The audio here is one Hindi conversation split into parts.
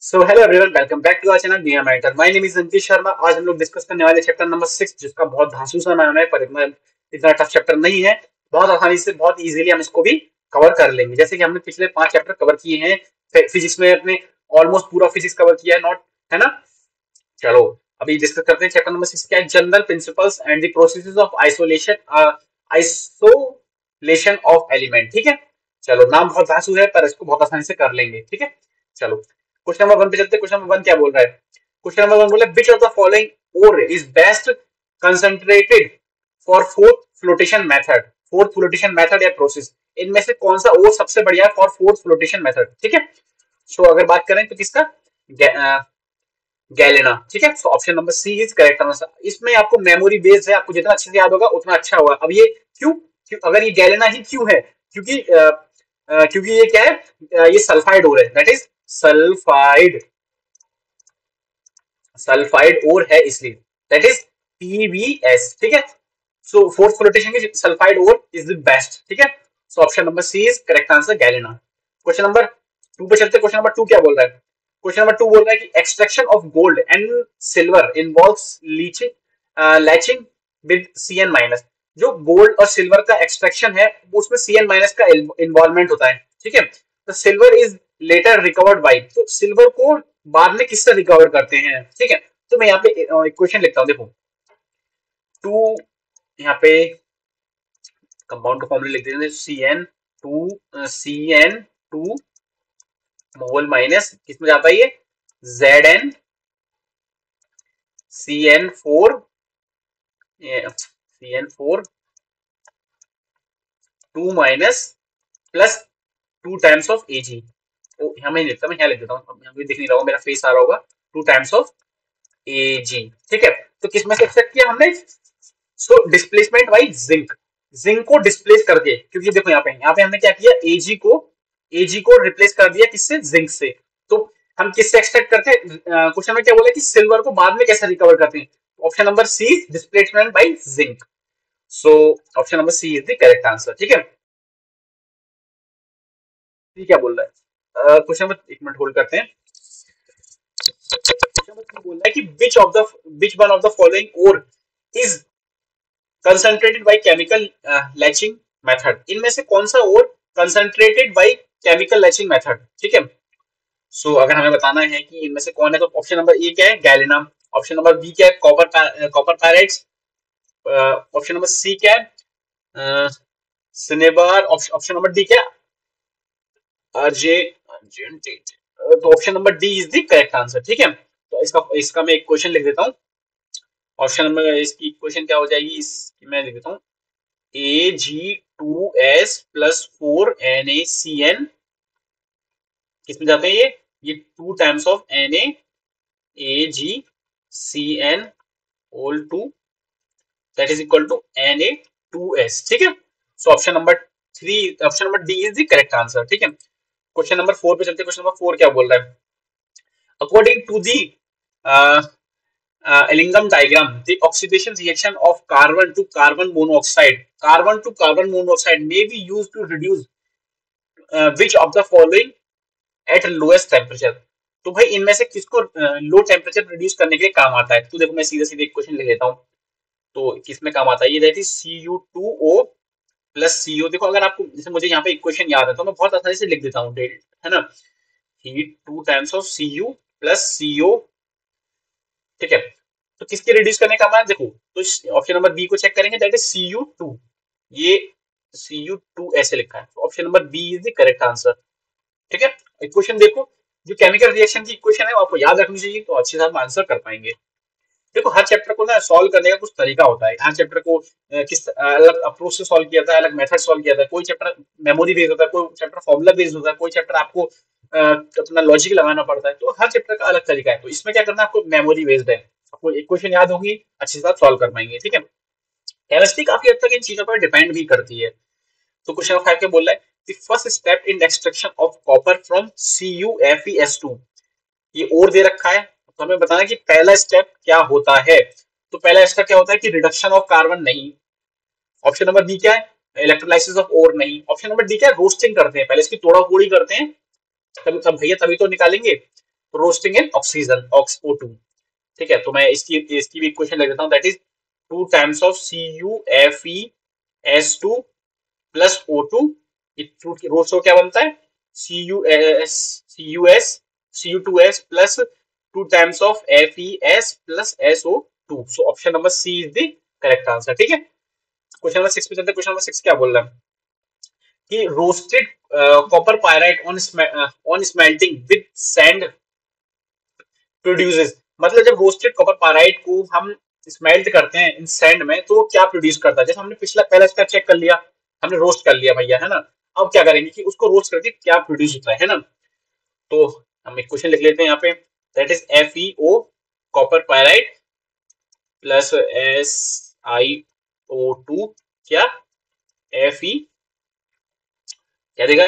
So hello everyone, welcome back to our channel dear matter. My name is Ankit Sharma. आज हम लोग डिस्कस करने वाले चैप्टर नंबर 6, जिसका बहुत धांसू सा नाम है, पर इतना टफ चैप्टर नहीं है। बहुत आसानी से, बहुत इजीली हम इसको भी कवर कर लेंगे। जैसे कि हमने पिछले 5 चैप्टर कवर किए हैं। फिजिक्स में अपने ऑलमोस्ट पूरा फिजिक्स कवर किया है, नॉट है ना। चलो अभी डिस्कस करते हैं चैप्टर नंबर 6 क्या है। General principles and the processes of isolation of element. ठीक है, चलो नाम बहुत धांसू है पर इसको बहुत आसानी से कर लेंगे। ठीक है, चलो क्वेश्चन नंबर 1 पे चलते हैं। क्वेश्चन नंबर 1 क्या बोल रहा है? क्वेश्चन नंबर 1 बोला which of the following ore is best concentrated for froth flotation method. Froth flotation method या प्रोसेस, इनमें से कौन सा ओर सबसे बढ़िया है फॉर फोर्थ फ्लोटेशन मेथड। ठीक है, सो अगर बात करें तो किसका, गैलेना। ठीक है, so option number C is correct answer. इसमें आपको मेमोरी बेस्ड है, आपको जितना अच्छे से याद होगा उतना अच्छा होगा। अब ये क्यों, अगर ये गैलेना ही क्यों है, क्योंकि क्योंकि ये क्या है, ये सल्फाइड ओर है, दैट इज सल्फाइड ओर है, इसलिए दैट इज PbS। ठीक है, सो फोर्थ फ्लोटेशन की sulphide ore is the best. ठीक है, so option number C is correct answer, galena. Question number 2 पे चलते। क्वेश्चन नंबर 2 क्या बोल रहा है? क्वेश्चन नंबर 2 बोल रहा है कि extraction of gold and silver involves latching with Cn-। जो गोल्ड और सिल्वर का एक्सट्रैक्शन है उसमें Cn- का इन्वॉल्वमेंट होता है। ठीक है, तो silver is later recovered by, तो सिल्वर को बाद में किससे रिकवर करते हैं। ठीक है, तो मैं यहाँ पे इक्वेशन लिखता हूँ, देखो। टू, यहाँ पे कंपाउंड का फॉर्मूला लिख देते हैं, Cn2 मोल माइनस किसमें जाता है ये, Zn CN4 2 minus plus 2 times of Ag। यहाँ मैं लिखता हूँ, मैं यहाँ लिख देता हूँ, यहाँ दिख नहीं रहा होगा, मेरा फेस आ रहा होगा। 2 टाइम्स ऑफ Ag। ठीक है, तो किसमें से एक्सपेक्ट किया हमने, so displacement by zinc, zinc को डिस्प्लेस करके। क्योंकि देखो यहाँ पे हमने क्या किया, Ag को रिप्लेस कर दिया किससे, जिंक से। तो हम किससे एक्सट्रैक्ट करते हैं, क्वेश्चन में क्या बोला कि सिल्वर को बाद में कैसे रिकवर करते हैं। Option number C, displacement by zinc. So option number C is the correct answer. ठीक है, क्या बोल रहा है क्वेश्चन नंबर, एक मिनट होल्ड करते हैं। क्वेश्चन नंबर 3 बोल रहा है कि which one of the following ore is concentrated by chemical leaching method. इनमें से कौन सा ore concentrated by chemical leaching method. ठीक है, सो अगर हमें बताना है कि इनमें से कौन है, तो ऑप्शन नंबर ए क्या है, गैलिनम। ऑप्शन नंबर बी क्या है, कॉपर पायराइड्स। ऑप्शन नंबर सी क्या है, सिनेबार। ऑप्शन नंबर डी क्या है, अर्जेंटेट। तो option number D is the correct answer. ठीक है, तो इसका इसका मैं एक क्वेश्चन लिख देता हूँ। ऑप्शन नंबर, इसकी इक्वेशन क्या हो जाएगी, इसकी मैं लिख देता हूँ, Ag2S+4NaCN किसमें जाते हैं ये 2 times of NaAgCN whole 2 that is equal to Na2S। ठीक है, so option number 3, option number D is the correct answer. ठीक है, क्वेश्चन नंबर 4 पे चलते हैं। क्वेश्चन नंबर 4 क्या बोल रहा है, according to the Ellingham diagram, the oxidation reaction of carbon to carbon monoxide may be used to reduce which of the following at lowest temperature। तो भाई इनमें से किसको लो टेम्परेचर रिड्यूस करने के लिए काम आता है। तो देखो मैं सीधे सीधे क्वेश्चन लिख लेता हूँ, तो किसमें काम आता है ये, that is Cu2O plus CO। देखो अगर आपको, जैसे मुझे यहाँ पे इक्वेशन याद है तो मैं बहुत आसानी से लिख देता हूँ, है ना, heat 2 times of Cu plus CO। ठीक है, तो किसके रिड्यूस करने का मान, देखो तो ऑप्शन नंबर बी को चेक करेंगे, दैट इज Cu2। ये Cu2 ऐसे लिखा है, option number B is the correct answer. ठीक है, इक्वेशन देखो, जो केमिकल रिएक्शन की इक्वेशन है वो आपको याद रखनी चाहिए, तो अच्छे से हम आंसर कर पाएंगे। देखो हर चैप्टर को ना सॉल्व करने का कुछ तरीका होता है। हर चैप्टर को किस अलग अप्रोच से सॉल्व किया था, अलग मेथड सॉल्व किया था। कोई चैप्टर मेमोरी बेस्ड होता है, कोई चैप्टर फॉर्मूला बेस्ड होता है, कोई चैप्टर आपको अपना लॉजिक लगाना पड़ता है। तो हर चैप्टर का अलग तरीका है। तो इसमें क्या करना है, आपको मेमोरी बेस्ड है, आपको इक्वेशन याद होगी, अच्छे से आप सॉल्व कर पाएंगे। ठीक है, केमिस्ट्री काफी हद तक इन चीजों पर डिपेंड भी करती है। तो क्वेश्चन नंबर 5 क्या बोल रहा है, the first step in extraction of copper from CuFeS2। ये और दे रखा है, तो हमें बताना है कि पहला स्टेप क्या होता है। तो पहला स्टेप क्या होता है कि रिडक्शन ऑफ कार्बन नहीं। ऑप्शन नंबर बी क्या है, इलेक्ट्रोलाइसिस ऑफ ओर नहीं। ऑप्शन नंबर डी क्या है, रोस्टिंग करते हैं, पहले इसकी तोड़ा फोड़ी करते हैं, तब तब भैया तभी तो निकालेंगे। रोस्टिंग इन ऑक्सीजन O2। ठीक है, तो मैं इसकी भी इक्वेशन लिख देता हूँ, that is 2 times of CuFeS2 plus O2। Roast हो क्या बनता है, Cu2S plus 2 times of FeS plus SO2। So option number C is the correct answer. ठीक है, क्वेश्चन नंबर 6 पे चलते हैं। क्वेश्चन नंबर 6 क्या बोल रहा है कि roasted copper pyrite on smelting with sand produces, मतलब जब रोस्टेड कॉपर पायराइट को हम स्मेल्ट करते हैं इन सैंड में तो वो क्या प्रोड्यूस करता है। जैसे हमने पहला स्टेप चेक कर लिया, हमने रोस्ट कर लिया भैया, है ना। अब क्या करेंगे कि उसको रोस्ट करके क्या प्रोड्यूस होता है ना। तो हम एक क्वेश्चन लिख लेते हैं यहाँ पे, that is FeO copper pyrite plus SiO2 क्या Fe क्या देगा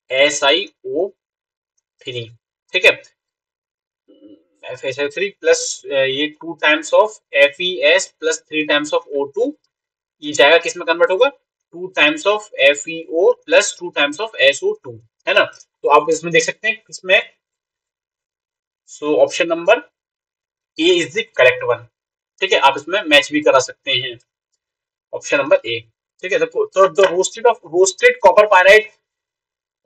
FeSiO3। ठीक है, FeSiO3 प्लस ये 2 times of FeS plus 3 times of O2, ये जाएगा किस में कन्वर्ट होगा, 2 times of FeO plus 2 times of SO2, है ना। तो आप इसमें देख सकते हैं किसमें, सो option number A is the correct one. ठीक है, आप इसमें मैच भी करा सकते हैं, ऑप्शन नंबर ए। ठीक है, तो the roasted copper pyrite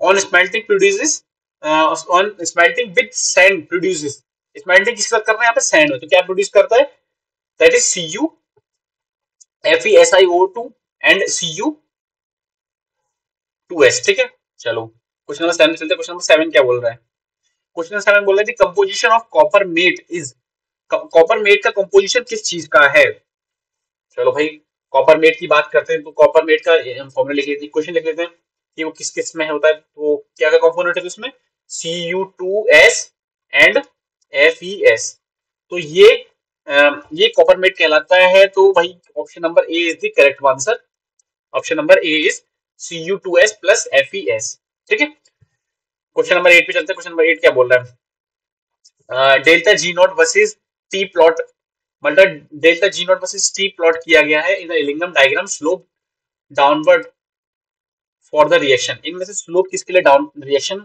on smelting produces on smelting with sand produces, smelting किसके साथ कर रहे हैं यहाँ पे, सैंड में, तो क्या प्रोड्यूस करता है, that is Cu FeSiO2 and Cu2S। ठीक है, चलो क्वेश्चन नंबर 7 चलते हैं। क्वेश्चन नंबर 7 क्या बोल रहा है, क्वेश्चन नंबर 7 बोल रहा है composition of copper matte is, copper matte का कंपोजिशन किस चीज का है। चलो भाई, कॉपर मेट की बात करते हैं तो कॉपर मेट का हम फॉर्मूला लिख लेते हैं, क्वेश्चन लिख लेते हैं कि वो किस किस में होता है। तो क्या क्या कंपोनेंट है उसमें, Cu2S एंड FeS। तो ये कॉपर मेट कहलाता है। तो भाई option number A is the correct answer, option number A is Cu2S plus FeS। ठीक है, क्वेश्चन नंबर 8 पे चलते हैं। क्वेश्चन नंबर 8 क्या बोल रहा है, delta G nought versus T plot, मतलब delta G nought versus T plot किया गया है in the Ellingham diagram, slope downward for the reaction. इनमें से स्लोप किसके लिए रिएक्शन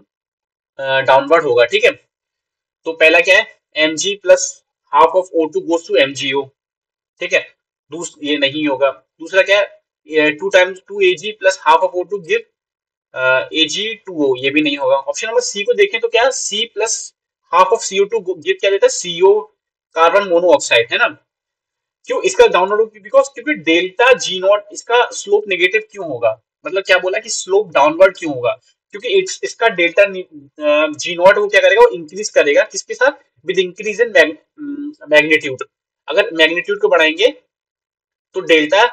डाउनवर्ड होगा। ठीक है, तो पहला क्या है, Mg plus half of O2 goes to MgO। ठीक है, ये नहीं होगा। दूसरा क्या है, 2 times 2Ag plus half of O2 give Ag2O, ये भी नहीं होगा। ऑप्शन नंबर सी को देखें तो क्या, C plus half of CO2 give क्या देता है, CO कार्बन मोनोऑक्साइड, है ना। क्यों इसका डाउनवर्ड होगा, बिकॉज क्योंकि डेल्टा G नॉट इसका स्लोप नेगेटिव क्यों होगा, मतलब क्या बोला कि स्लोप डाउनवर्ड क्यों होगा, क्योंकि इसका डेल्टा G नॉट वो क्या करेगा, वो इंक्रीज करेगा किसके साथ, विद इंक्रीज इन मैग्नीट्यूड। अगर मैग्नीट्यूड को बढ़ाएंगे तो डेल्टा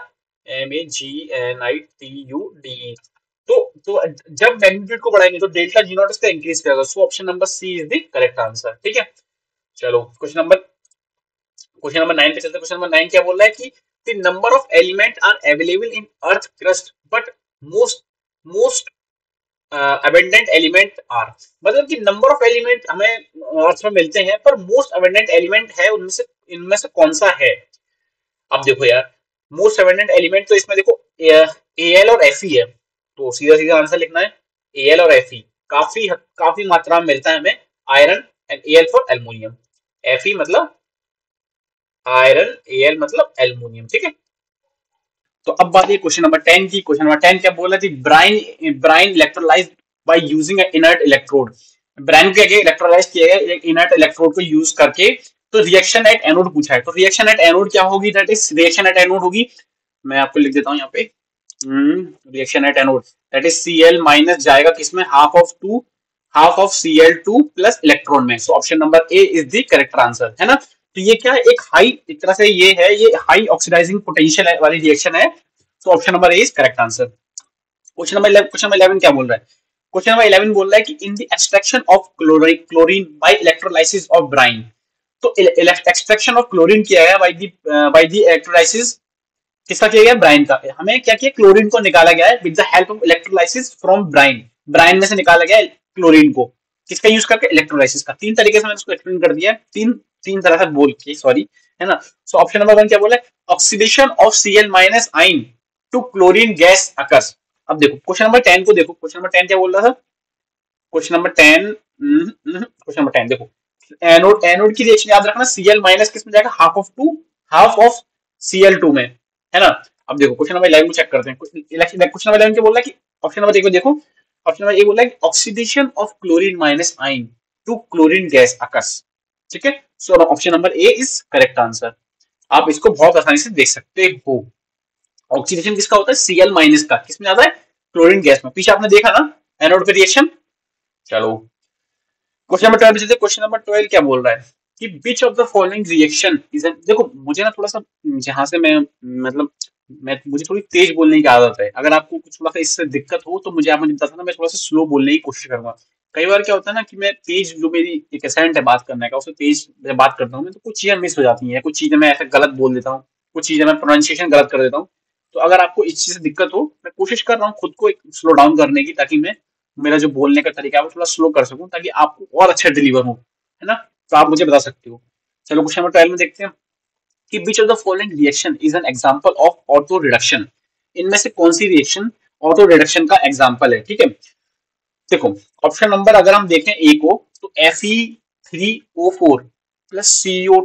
MAGNITUD, तो जब मैग्नीट्यूड को बढ़ाएंगे तो डेल्टा G नॉट इसका इंक्रीज करेगा। So option number C is the correct answer. ठीक है, चलो क्वेश्चन नंबर 9 पे चलते हैं। क्वेश्चन नंबर 9 क्या बोल रहा है कि the number of element are available in earth crust but most abundant element are, मतलब कि नंबर ऑफ एलिमेंट हमें अर्थ में मिलते हैं पर मोस्ट अबेंडेंट एलिमेंट है उनमें से, इनमें से कौन सा है। अब देखो यार, मोस्ट अबेंडेंट एलिमेंट तो इसमें देखो Al और Fe है, तो सीधा सीधा आंसर लिखना है Al और Fe। काफी मात्रा में मिलता है हमें iron, and Al for aluminium, Fe मतलब आयरन, Al मतलब एल्युमिनियम। ठीक है, तो अब बात है क्वेश्चन नंबर 10 की। क्वेश्चन नंबर 10 क्या बोला थी, brine electrolysed by using inert electrode, brine को क्या इलेक्ट्रोलाइज किया गया इनर्ट इलेक्ट्रोड को यूज करके। तो रिएक्शन एट एनोड पूछा है, तो रिएक्शन एट एनोड क्या होगी, that is reaction at anode होगी, मैं आपको लिख देता हूं यहाँ पे, reaction at anode that is Cl minus जाएगा किसमें, half of Cl2 plus electron में। So option number A is the correct answer, है ना। तो ये क्या है, एक तरह से ये हाई ऑक्सीडाइजिंग पोटेंशियल वाली रिएक्शन है। तो option number A is correct answer. Question number 11 क्या बोल रहा है, क्वेश्चन नंबर 11 बोल रहा है कि in the extraction of chlorine by electrolysis of brine, तो एक्सट्रैक्शन ऑफ क्लोरीन किया गया बाय द इलेक्ट्रोलाइसिस, किसका किया गया, ब्राइन का। हमें क्या किया, क्लोरीन को निकाला गया है with the help of electrolysis from brine में से निकाला गया है क्लोरीन को, किसका यूज करके, इलेक्ट्रोलाइसिस का। 3 तरीके से मैंने इसको एक्सप्लेन कर दिया है, तीन तरह से बोल के, सॉरी, है ना। सो ऑप्शन नंबर 1 क्या बोला है, oxidation of Cl minus ion to chlorine gas occurs. अब देखो क्वेश्चन नंबर 10 को देखो, क्वेश्चन नंबर 10 क्या बोल रहा था, क्वेश्चन नंबर 10 क्वेश्चन नंबर 10 देखो, एनोड की रिएक्शन याद रखना, Cl माइनस किस में जाएगा, हाफ ऑफ Cl2 में, है ना। अब देखो क्वेश्चन नंबर 11 में चेक करते हैं। क्वेश्चन नंबर 11 क्या बोल रहा है कि ऑप्शन नंबर देखो देखो ऑप्शन नंबर ए बोल रहा है कि oxidation of chlorine minus ion to chlorine gas occurs, ठीक है। So option number A is correct answer. आप इसको बहुत आसानी से देख सकते हो। ऑक्सीडेशन किसका होता है, Cl माइनस का, किसमें आता है, क्लोरीन गैस में। पीछे आपने देखा ना एनोड पे रिएक्शन। चलो क्वेश्चन नंबर 12 पे, क्वेश्चन नंबर 12 क्या बोल रहा है कि विच of the following reaction is, देखो मुझे ना थोड़ा सा, जहां से मैं मतलब मैं मुझे थोड़ी तेज बोलने की आदत है। अगर आपको कुछ थोड़ा सा इससे दिक्कत हो तो मुझे आप मुझे बता सकते, मैं थोड़ा सा स्लो बोलने की कोशिश करूंगा। कई बार क्या होता है ना कि मैं तेज, जो मेरी एक एसेंट है बात करने का, उससे तेज मैं बात करता हूँ मैं, तो कुछ चीजें मिस हो जाती हैं, कुछ चीजें मैं ऐसे गलत बोल देता हूँ, कुछ चीजें मैं प्रोनाउंसिएशन गलत कर देता हूँ। तो अगर आपको इस चीज से दिक्कत हो, मैं कोशिश कर रहा हूँ खुद को एक स्लो डाउन करने की, ताकि मैं मेरा जो बोलने का तरीका है वो थोड़ा स्लो कर सकूं, ताकि आपको और अच्छा डिलीवर हो, है ना। तो आप मुझे बता सकते हो। चलो क्वेश्चन नंबर 12 में देखते हैं कि विच of the following reaction is an example of auto reduction. इनमें से कौन सी रिएक्शन ऑटो रिडक्शन का एग्जांपल है, ठीक है। देखो ऑप्शन नंबर अगर हम देखें ए को, तो Fe3O4 प्लस CO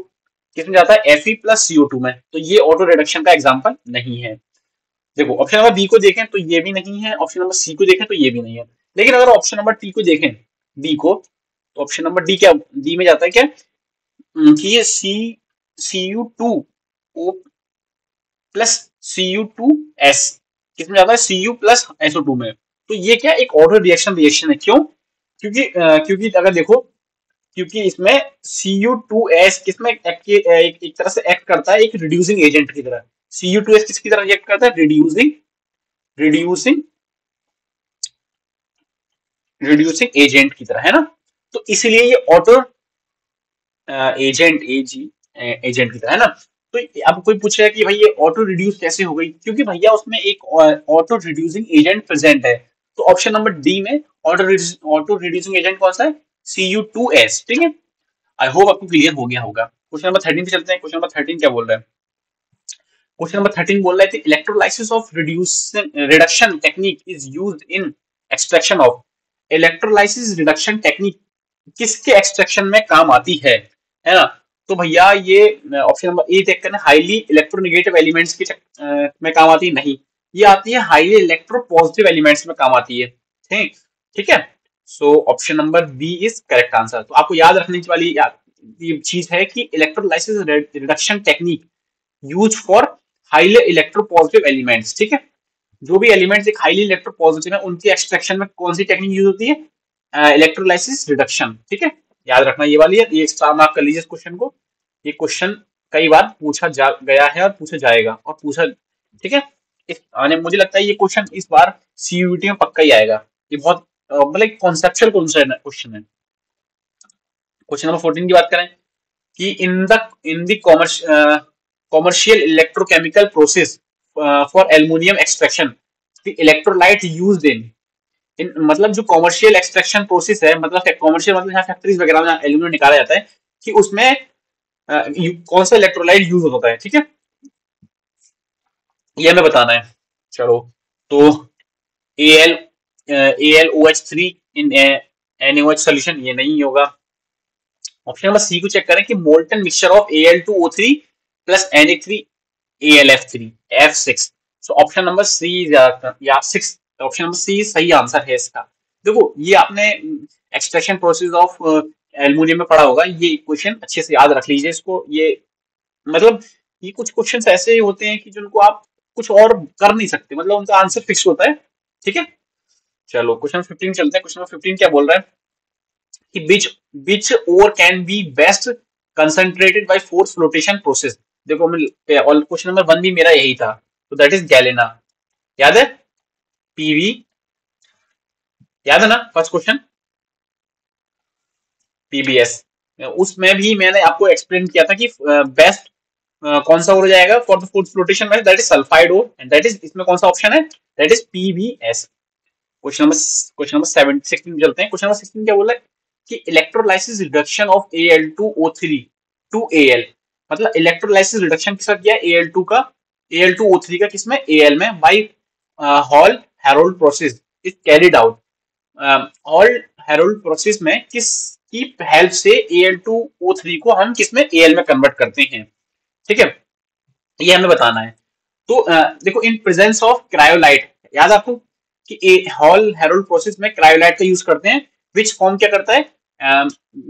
किसमें जाता है, Fe+CO2 में, तो ये ऑटो रिडक्शन का एग्जांपल नहीं है। देखो ऑप्शन नंबर बी को देखें तो ये भी नहीं है, ऑप्शन नंबर सी को देखें तो ये भी नहीं है। लेकिन अगर ऑप्शन नंबर डी को देखें, डी को, तो ऑप्शन नंबर डी क्या, डी में जाता है क्या, कि ये Cu2O प्लस Cu2S किसमें जाता है, Cu+SO2 में। तो ये क्या एक ऑर्डर रिएक्शन है, क्यों, क्योंकि अगर देखो, क्योंकि इसमें Cu2S किसमें एक तरह से एक्ट करता है एक रिड्यूसिंग एजेंट की तरह। Cu2S किसकी तरह रिएक्ट करता है, रिड्यूसिंग रिड्यूसिंग रिड्यूसिंग एजेंट की तरह, है ना। तो इसलिए ये ऑटो एजेंट की तरह, है ना। तो अब कोई पूछेगा कि भाई ये ऑटो रिड्यूस कैसे हो गई, क्योंकि भैया उसमें एक ऑटो रिड्यूसिंग एजेंट प्रेजेंट है। तो ऑप्शन नंबर डी में ऑटो रिड्यूसिंग एजेंट कौन सा है, Cu2S, ठीक है। आई होप आपको क्लियर हो गया होगा। क्वेश्चन नंबर 13 पे चलते हैं। क्वेश्चन नंबर 13 क्या बोल रहा है, क्वेश्चन नंबर 13 बोल रहा है electrolysis of reduction technique is used in extraction of. Electrolysis reduction technique किसके एक्सट्रैक्शन में काम आती है ना। तो भैया ये ऑप्शन नंबर ए देख करना, हाईली इलेक्ट्रोनेगेटिव एलिमेंट्स की में काम आती है, नहीं, ये आती है हाईली इलेक्ट्रोपॉजिटिव एलिमेंट्स में काम आती है, ठीक ठीक है। So option number B is correct answer. तो आपको याद रखने वाली ये चीज है कि electrolysis reduction technique use for highly electropositive elements, ठीक है। जो भी एलिमेंट्स एक हाईली इलेक्ट्रोपॉजिटिव है उनकी एक्सट्रैक्शन में कौन सी टेक्निक यूज होती है, इलेक्ट्रोलाइसिस रिडक्शन, ठीक है। याद रखना ये वाली है, ये स्टार मार्क कर लीजिए इस क्वेश्चन को। ये क्वेश्चन कई बार पूछा गया है और पूछा जाएगा और पूछा, ठीक है। मुझे लगता है ये क्वेश्चन इस बार सीयूईटी में पक्का ही आएगा। ये बहुत मतलब कॉन्सेप्चुअल क्वेश्चन है। क्वेश्चन नंबर 14 की बात करें कि in the commercial electrochemical process for aluminium extraction the electrolyte used in मतलब जो कॉमर्शियल एक्सट्रैक्शन प्रोसेस है, मतलब कॉमर्शियल मतलब यहाँ फैक्ट्रीज वगैरह में एल्यूमिनियम निकाला जाता है, कि उसमें कौन सा इलेक्ट्रोलाइट यूज होता है, ठीक है, ये हमें बताना है। चलो तो AlOH3 इन NaOH सोल्यूशन, ये नहीं होगा। ऑप्शन नंबर सी को चेक करें कि molten mixture of Al2O3 plus Na3AlF3 F6। So option number C या 6, ऑप्शन नंबर सी सही आंसर है इसका। देखो ये आपने एक्सट्रैक्शन प्रोसेस ऑफ एल्युमिनियम में पढ़ा होगा, ये क्वेश्चन अच्छे से याद रख लीजिए इसको। ये मतलब ये कुछ क्वेश्चंस ऐसे होते हैं कि जिनको आप कुछ और कर नहीं सकते, मतलब उनका आंसर फिक्स होता है, ठीक है। चलो क्वेश्चन 15 चलते हैं। क्वेश्चन 15 क्या बोल रहा है कि which ore can be best concentrated by force flotation process। देखो क्वेश्चन नंबर 1 भी मेरा यही था, तो दैट इज गैलेना, याद है, पीवी, याद है ना फर्स्ट क्वेश्चन, पीबीएस। उसमें भी मैंने आपको एक्सप्लेन किया था कि बेस्ट कौन सा हो जाएगा फॉर द फोर्स फ्लोटेशन में, that is sulphide ore, and that is, इसमें कौन सा ऑप्शन है, that is PbS. Question number 16 में चलते हैं। क्वेश्चन नंबर 16 क्या बोला है कि electrolysis reduction of Al2O3 to Al, मतलब इलेक्ट्रोलाइसिस रिडक्शन किसका किया है, Al2O3 का, किसमें, Al में, by Hall Heroult process is carried out. Hall Heroult process में किसकी हेल्प से Al2O3 को हम किस में Al में कन्वर्ट करते हैं, ठीक है, ये हमें बताना है। तो देखो इन प्रेजेंस ऑफ क्रायोलाइट, याद आपको कि हॉल हेरोल्ड प्रोसेस में क्रायोलाइट का यूज करते हैं, विच फॉर्म क्या करता है,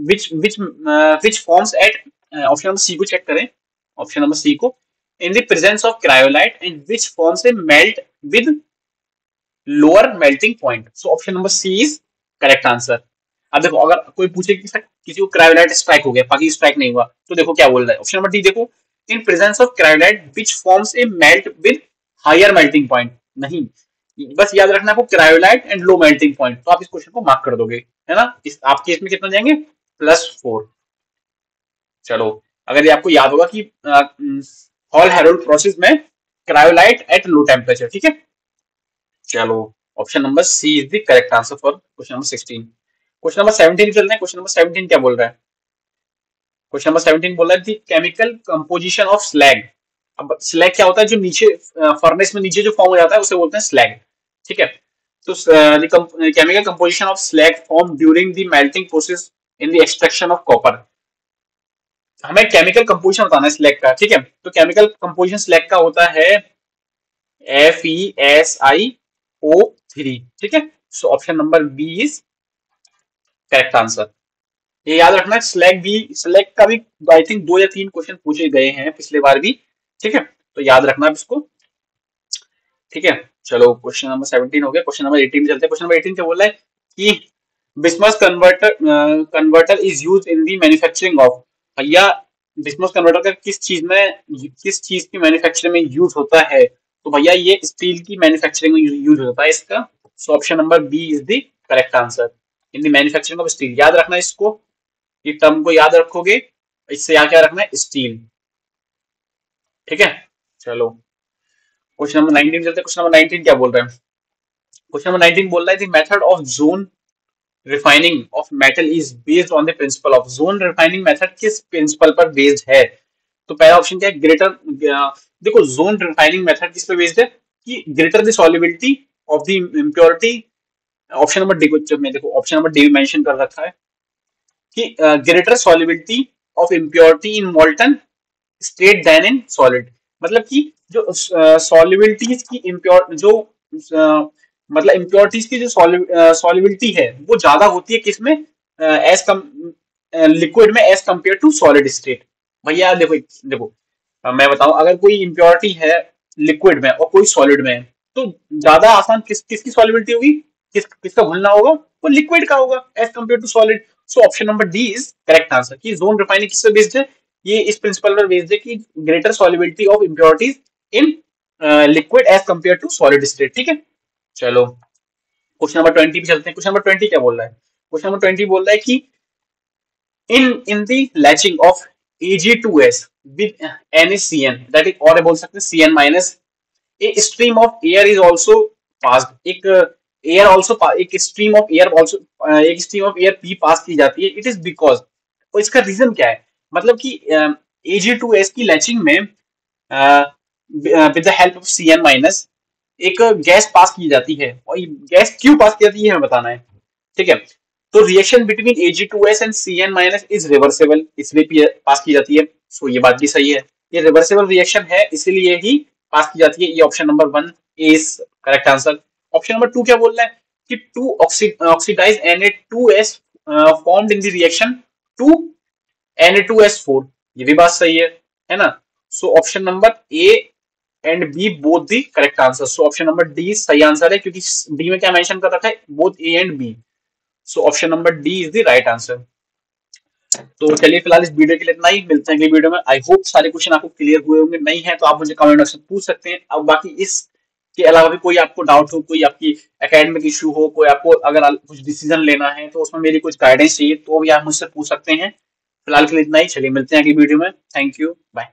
which forms at, option number C को चेक करें, ऑप्शन नंबर सी को, in the presence of cryolite and which form से melt with lower melting point. So option number C is correct answer. अब देखो अगर कोई पूछे कि सर किसी को क्रायोलाइट स्ट्राइक हो गया, बाकी स्ट्राइक नहीं हुआ, तो देखो क्या बोल रहा है, ऑप्शन नंबर डी देखो, in presence of cryolite which forms a melt with higher melting point. नहीं, बस याद रखना आपको cryolite and low melting point, तो आप इस क्वेश्चन को मार्क कर दोगे, है ना। इस आपके इसमें कितना जाएंगे, +4। चलो, अगर ये आपको याद होगा कि हॉल हेरोल्ड प्रोसेस में क्रायोलाइट एट लो टेम्परेचर, ठीक है। चलो, option number C is the correct answer for question number 16। Question number 17 चलते हैं। क्वेश्चन नंबर 17 क्या बोल रहा है, क्वेश्चन नंबर 17 बोल रहा है the chemical composition of slag. अब स्लैग क्या होता है, जो नीचे फर्नेस में नीचे जो फॉर्म हो जाता है उसे बोलते हैं स्लैग, ठीक है। तो chemical composition of slag form during the melting process in the extraction of copper. हमें केमिकल कंपोजिशन बताना है स्लैग का, ठीक है। तो केमिकल कंपोजिशन स्लैग का होता है FeSiO3, ठीक है। So option number B is correct answer. ये याद रखना, स्लैग का भी आई थिंक 2 या 3 क्वेश्चन पूछे गए हैं पिछले बार भी, ठीक है, तो याद रखना आप इसको, ठीक है। चलो, क्वेश्चन नंबर 17 हो गया। क्वेश्चन नंबर 18 चलते हैं। क्वेश्चन नंबर 18 क्या बोल रहा है कि bismuth converter is used in the manufacturing of. भैया बिस्मस कन्वर्टर का किस चीज की मैन्युफैक्चरिंग में यूज होता है, तो भैया ये स्टील की मैन्युफैक्चरिंग में यूज होता है इसका। So option number B is the correct answer, in the manufacturing of steel. याद रखना इसको, ये टर्म को याद रखोगे, इससे यहाँ क्या रखना है, स्टील, ठीक है। चलो, क्वेश्चन नंबर 19 चलते हैं। क्वेश्चन नंबर 19 क्या बोल रहे हैं, क्वेश्चन नंबर 19 बोल रहा है the method of zone refining of metal is based on the principle of. Zone refining method किस प्रिंसिपल पर बेस्ड है, तो पहला ऑप्शन क्या है, ग्रेटर, देखो जोन रिफाइनिंग मेथड किस पे बेस्ड है कि greater the solubility of the impurity. Option number D को मैं देखो, ऑप्शन नंबर डी मेंशन कर रखा है कि greater solubility of impurity in molten state than in solid. मतलब कि जो सॉल्युबिलिटीज की इम्प्योर जो मतलब इम्प्योरिटीज की जो सॉल्युबिलिटी है वो ज्यादा होती है किसमें, एज कम लिक्विड में as compare to solid state. भैया देखो देखो, मैं बताऊं, अगर कोई इम्प्योरिटी है लिक्विड में और कोई सॉलिड में है, तो ज्यादा आसान किसकी सॉल्युबिलिटी होगी, किसका घुलना होगा, वो लिक्विड का होगा as compare to solid. So option number D is correct answer कि जोन रिफाइनिंग किससे बेस्ड है, ये इस प्रिंसिपल पर बेस्ड है कि greater solubility of impurities in liquid as compare to solid state, ठीक है। चलो, क्वेश्चन नंबर 20 पे चलते हैं। क्वेश्चन नंबर 20 क्या बोल रहा है, क्वेश्चन नंबर 20 बोल रहा है कि in the latching of Ag2S with NaCN, that is, और बोल सकते हैं Cn minus, a stream of air is also passed, एक एयर ऑल्सो, एक स्ट्रीम ऑफ एयर ऑल्सो, एक stream of air P pass की जाती है। इट इज बिकॉज, और इसका रीजन क्या है, मतलब कि Ag2S की लैचिंग में with the help of Cn minus एक गैस पास की जाती है, और ये गैस क्यों पास की जाती है हमें बताना है, ठीक है। तो reaction between Ag2S and Cn minus is reversible, इसलिए पास की जाती है। सो ये बात भी सही है, ये रिवर्सेबल रिएक्शन है इसीलिए ही पास की जाती है। ये option number 1 is correct answer. Option number 2 क्या बोल रहा है कि to oxidise Na2S formed in the reaction to Na2S4, ये भी बात सही है ना। So option number A and B both the correct answer. So option number D सही आंसर है, क्योंकि डी में क्या मेंशन कर रखा है, both A and B. So option number D is the right answer. तो चलिए फिलहाल इस वीडियो के लिए इतना ही, मिलते हैं अगली वीडियो में। आई होप सारे क्वेश्चन आपको क्लियर हुए होंगे, नहीं है तो आप मुझे कमेंट बॉक्स में पूछ सकते हैं। अब बाकी इसके अलावा भी कोई आपको डाउट हो, कोई आपकी एकेडमिक इशू हो, कोई आपको अगर कुछ डिसीजन लेना है तो उसमें मेरी कुछ गाइडेंस चाहिए, तो भी आप मुझसे पूछ सकते हैं। फिलहाल के लिए इतना ही, चलिए मिलते हैं अगली वीडियो में। Thank you, bye.